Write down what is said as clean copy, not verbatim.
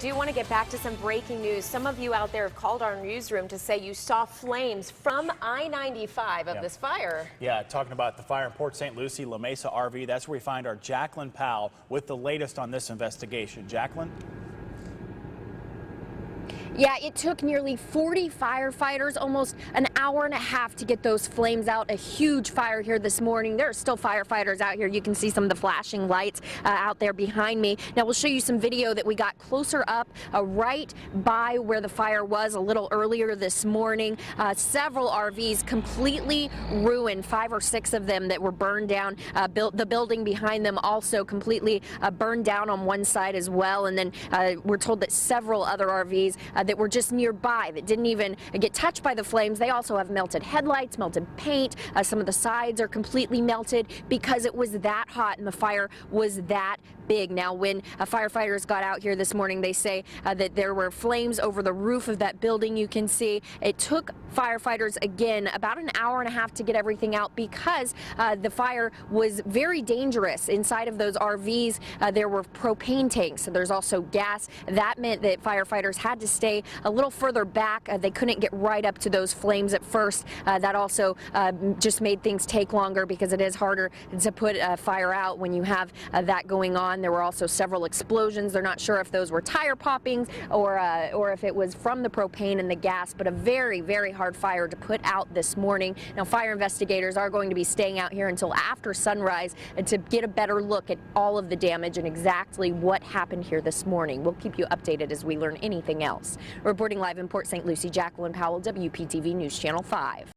do want to get back to some breaking news. Some of you out there have called our newsroom to say you saw flames from I-95 of this fire. Yeah, talking about the fire in Port St. Lucie, Mesa RV. That's where we find our Jacqueline Powell with the latest on this investigation. Jacqueline? Yeah, it took nearly 40 firefighters almost an hour and a half to get those flames out. A huge fire here this morning. There are still firefighters out here. You can see some of the flashing lights out there behind me. Now we'll show you some video that we got closer up right by where the fire was a little earlier this morning. Several RVs completely ruined, 5 or 6 of them that were burned down. The building behind them also completely burned down on one side as well. And then we're told that several other RVs that were just nearby that didn't even get touched by the flames. They also have melted headlights, melted paint. Some of the sides are completely melted because it was that hot and the fire was that big. Now, when firefighters got out here this morning, they say that there were flames over the roof of that building. You can see it took firefighters again about an hour and a half to get everything out because the fire was very dangerous. Inside of those RVs, there were propane tanks. So there's also gas. That meant that firefighters had to stay a little further back. They couldn't get right up to those flames at first. That also just made things take longer because it is harder to put a fire out when you have that going on. There were also several explosions. They're not sure if those were tire poppings or if it was from the propane and the gas, but a very, very hard fire to put out this morning. Now, fire investigators are going to be staying out here until after sunrise to get a better look at all of the damage and exactly what happened here this morning. We'll keep you updated as we learn anything else. Reporting live in Port St. Lucie, Jacqueline Powell, WPTV News Channel 5.